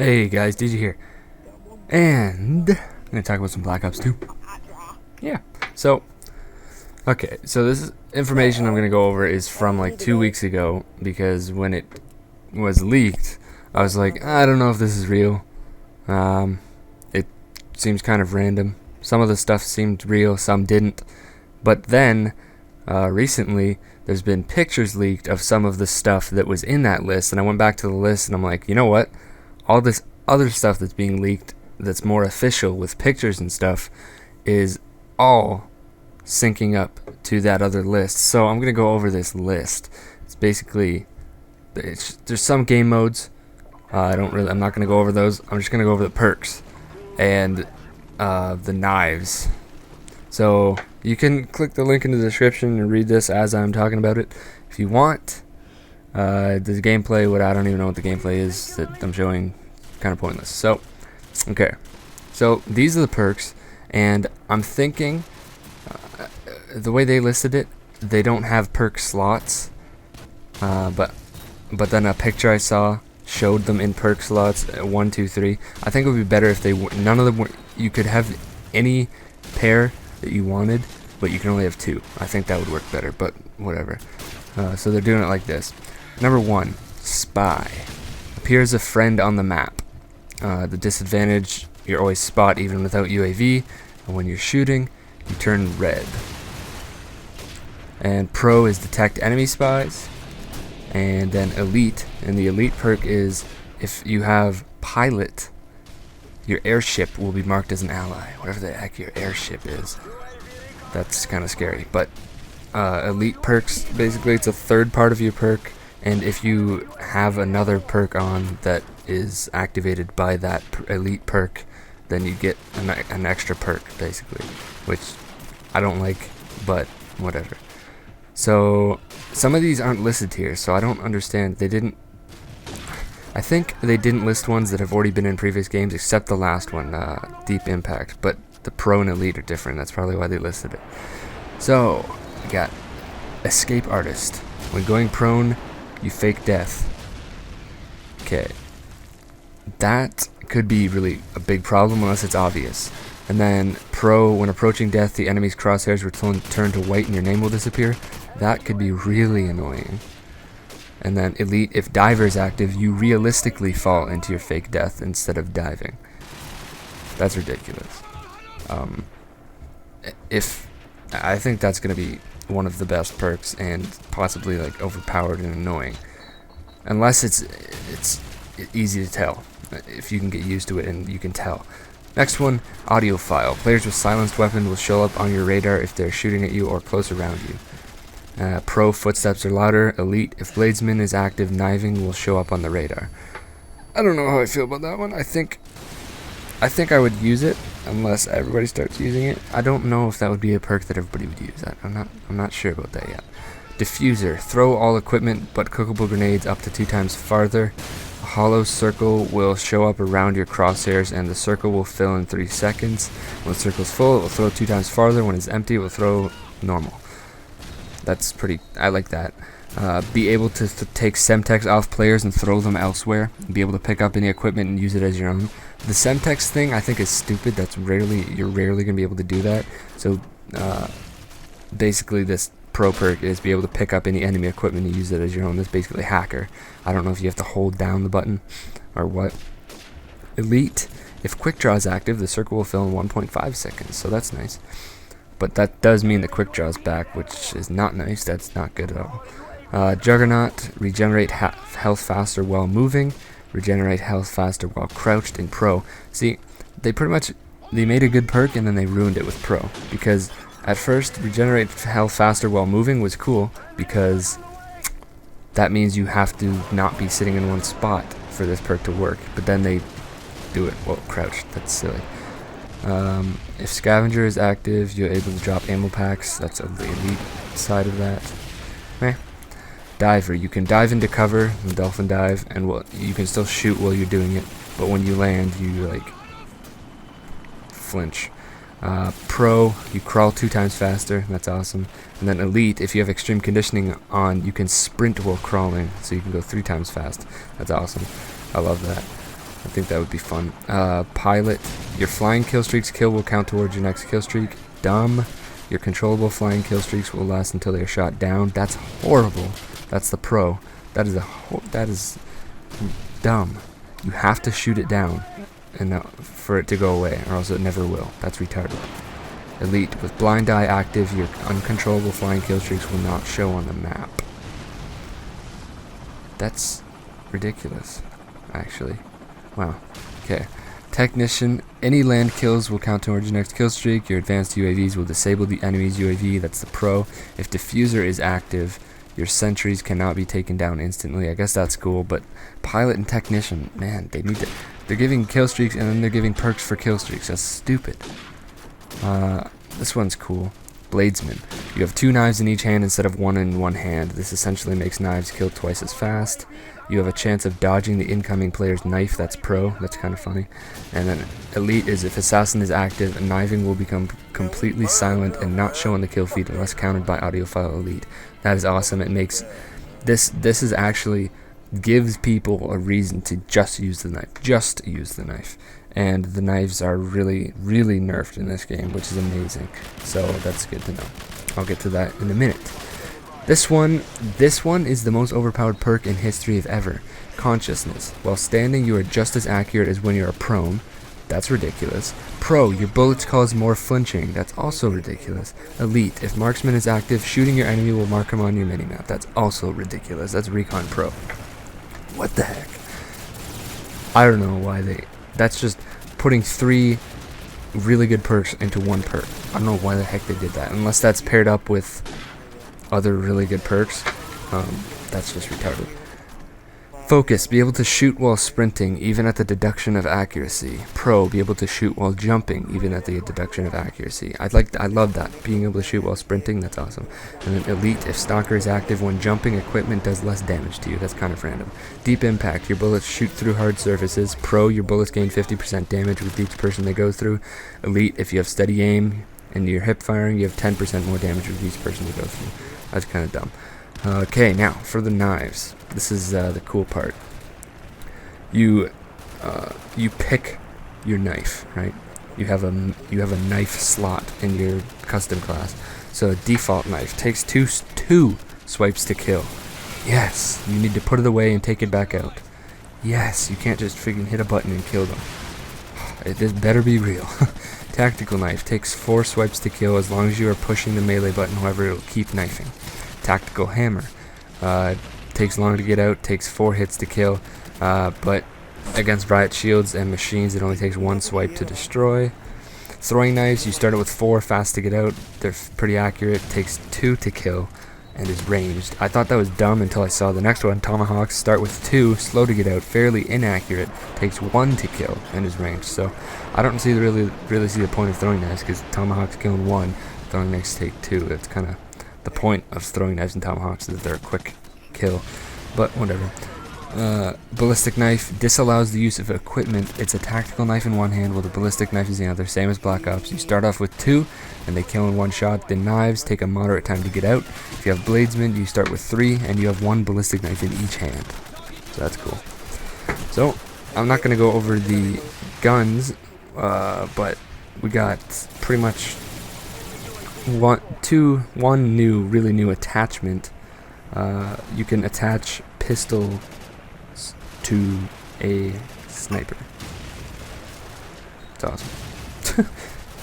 Hey guys, DJ here, and I'm gonna talk about some Black Ops 2. Yeah. So, okay. So this is information I'm gonna go over is from like 2 weeks ago because when it was leaked, I was like, I don't know if this is real. It seems kind of random. Some of the stuff seemed real, some didn't. But then, recently, there's been pictures leaked of some of the stuff that was in that list, and I went back to the list and I'm like, you know what? All this other stuff that's being leaked that's more official with pictures and stuff is all syncing up to that other list. So I'm going to go over this list. It's basically, there's some game modes. I'm not going to go over those. I'm just going to go over the perks and the knives. So you can click the link in the description and read this as I'm talking about it if you want. The gameplay, I don't even know what the gameplay is that I'm showing, kind of pointless. So, okay. So these are the perks, and I'm thinking, the way they listed it, they don't have perk slots, but then a picture I saw showed them in perk slots, 1, 2, 3. I think it would be better if none of them were, you could have any pair that you wanted, but you can only have 2. I think that would work better, but whatever. So they're doing it like this. Number 1, Spy. Appears a friend on the map. The disadvantage, you're always spot even without UAV, and when you're shooting, you turn red. And Pro is Detect Enemy Spies. And then Elite, and the Elite perk is if you have Pilot, your airship will be marked as an ally, whatever the heck your airship is. That's kind of scary, but Elite perks, basically it's a third part of your perk, and if you have another perk on that is activated by that Elite perk, then you get an extra perk, basically, which I don't like, but whatever. So some of these aren't listed here, so I don't understand. I think they didn't list ones that have already been in previous games, except the last one, Deep Impact, but the Pro and Elite are different. That's probably why they listed it. So we got Escape Artist. When going prone, you fake death. Okay. That could be really a big problem unless it's obvious. And then Pro, when approaching death, the enemy's crosshairs will turn to white and your name will disappear. That could be really annoying. And then Elite, if Diver is active, you realistically fall into your fake death instead of diving. That's ridiculous. I think that's going to be one of the best perks and possibly like overpowered and annoying, unless it's easy to tell if you can get used to it and you can tell. Next one, Audio File. Players with silenced weapon will show up on your radar if they're shooting at you or close around you. Pro, footsteps are louder. Elite, if Bladesman is active, kniving will show up on the radar. I don't know how I feel about that one. I think I would use it unless everybody starts using it. I don't know if that would be a perk that everybody would use. I'm not sure about that yet. Diffuser, throw all equipment but cookable grenades up to 2 times farther. A hollow circle will show up around your crosshairs and the circle will fill in 3 seconds. When the circle's full, it will throw 2 times farther. When it's empty, it will throw normal. That's I like that. Be able to take Semtex off players and throw them elsewhere. Be able to pick up any equipment and use it as your own. The Semtex thing I think is stupid. You're rarely going to be able to do that. So basically this Pro perk is be able to pick up any enemy equipment and use it as your own. That's basically hacker. I don't know if you have to hold down the button or what. Elite, if quick draw is active, the circle will fill in 1.5 seconds. So that's nice. But that does mean the quick draw is back, which is not nice. That's not good at all. Juggernaut, regenerate health faster while moving. Regenerate health faster while crouched in Pro. See, they made a good perk and then they ruined it with Pro. Because at first, regenerate health faster while moving was cool, because that means you have to not be sitting in one spot for this perk to work. But then they do it while crouched. That's silly. If Scavenger is active, you're able to drop ammo packs. That's the Elite side of that. Diver, you can dive into cover, the dolphin dive, and you can still shoot while you're doing it, but when you land, you flinch. Pro, you crawl 2 times faster. That's awesome. And then Elite, if you have extreme conditioning on, you can sprint while crawling, so you can go 3 times fast. That's awesome. I love that. I think that would be fun. Pilot. Your flying kill streaks will count towards your next kill streak. Dumb. Your controllable flying kill streaks will last until they are shot down. That's horrible. That's the pro. That is dumb. You have to shoot it down and for it to go away, or else it never will. That's retarded. Elite. With blind eye active, your uncontrollable flying kill streaks will not show on the map. That's ridiculous, actually. Wow. Okay. Technician. Any land kills will count towards your next kill streak. Your advanced UAVs will disable the enemy's UAV. That's the pro. If diffuser is active, your sentries cannot be taken down instantly. I guess that's cool, but pilot and technician, man, they need to. They're giving kill streaks and then they're giving perks for kill streaks. That's stupid. This one's cool. Bladesman. You have 2 knives in each hand instead of 1 in one hand. This essentially makes knives kill twice as fast. You have a chance of dodging the incoming player's knife. That's pro. That's kind of funny. And then elite is if assassin is active, knifing will become completely silent and not show on the kill feed unless countered by audiophile elite. That is awesome. It makes this is actually gives people a reason to just use the knife. Just use the knife. And the knives are really, really nerfed in this game, which is amazing. So that's good to know. I'll get to that in a minute. This one is the most overpowered perk in history of ever. Consciousness. While standing, you are just as accurate as when you are prone. That's ridiculous. Pro. Your bullets cause more flinching. That's also ridiculous. Elite. If marksman is active, shooting your enemy will mark him on your minimap. That's also ridiculous. That's Recon Pro. What the heck? I don't know why they... That's just putting 3 really good perks into 1 perk. I don't know why the heck they did that. Unless that's paired up with other really good perks. That's just retarded. Focus. Be able to shoot while sprinting, even at the deduction of accuracy. Pro. Be able to shoot while jumping, even at the deduction of accuracy. I love that. Being able to shoot while sprinting, that's awesome. And then elite. If stalker is active when jumping, equipment does less damage to you. That's kind of random. Deep impact. Your bullets shoot through hard surfaces. Pro. Your bullets gain 50% damage with each person they go through. Elite. If you have steady aim and you're hip firing, you have 10% more damage with each person you go through. That's kind of dumb. Okay, now for the knives. This is the cool part. You pick your knife, right? You have a knife slot in your custom class. So a default knife takes two swipes to kill. Yes, you need to put it away and take it back out. Yes, you can't just freaking hit a button and kill them. This better be real. Tactical knife takes 4 swipes to kill as long as you are pushing the melee button. However, it will keep knifing. Tactical hammer takes longer to get out, takes 4 hits to kill, but against riot shields and machines it only takes 1 swipe to destroy. Throwing knives, you start it with 4, fast to get out, they're pretty accurate, takes 2 to kill, and is ranged. I thought that was dumb until I saw the next one. Tomahawks start with 2, slow to get out, fairly inaccurate, takes 1 to kill, and is ranged. So I don't really see the point of throwing knives, because tomahawks killing 1, throwing knives take 2. That's kind of the point of throwing knives and tomahawks, is that they're a quick kill, but whatever. Ballistic knife disallows the use of equipment. It's a tactical knife in one hand while the ballistic knife is in the other, same as Black Ops. You start off with 2 and they kill in 1 shot. The knives take a moderate time to get out. If you have bladesmen, you start with 3 and you have 1 ballistic knife in each hand. So that's cool. So I'm not going to go over the guns, but we got pretty much one really new attachment. You can attach pistol to a sniper. It's awesome.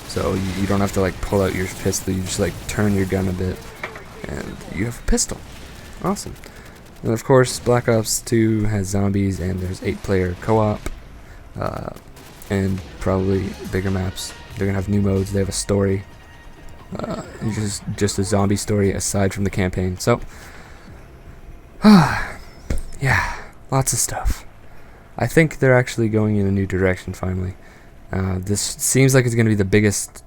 So you don't have to like pull out your pistol, you just like turn your gun a bit and you have a pistol. Awesome. And of course Black Ops 2 has zombies and there's 8-player co-op, and probably bigger maps. They're gonna have new modes, they have a story, just a zombie story aside from the campaign. So yeah, lots of stuff. I think they're actually going in a new direction finally. This seems like it's going to be the biggest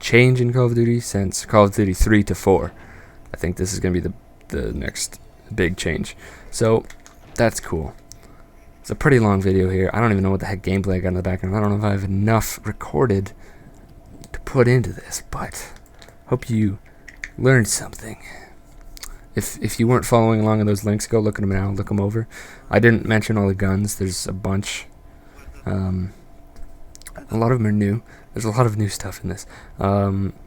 change in Call of Duty since Call of Duty 3 to 4. I think this is going to be the next big change. So that's cool. It's a pretty long video here. I don't even know what the heck gameplay I got in the background. I don't know if I have enough recorded to put into this, but hope you learned something. If you weren't following along in those links, go look at them now. Look them over. I didn't mention all the guns. There's a bunch. A lot of them are new. There's a lot of new stuff in this.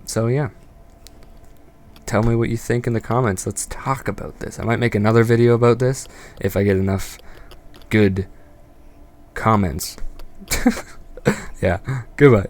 So yeah. Tell me what you think in the comments. Let's talk about this. I might make another video about this if I get enough good comments. Yeah. Goodbye.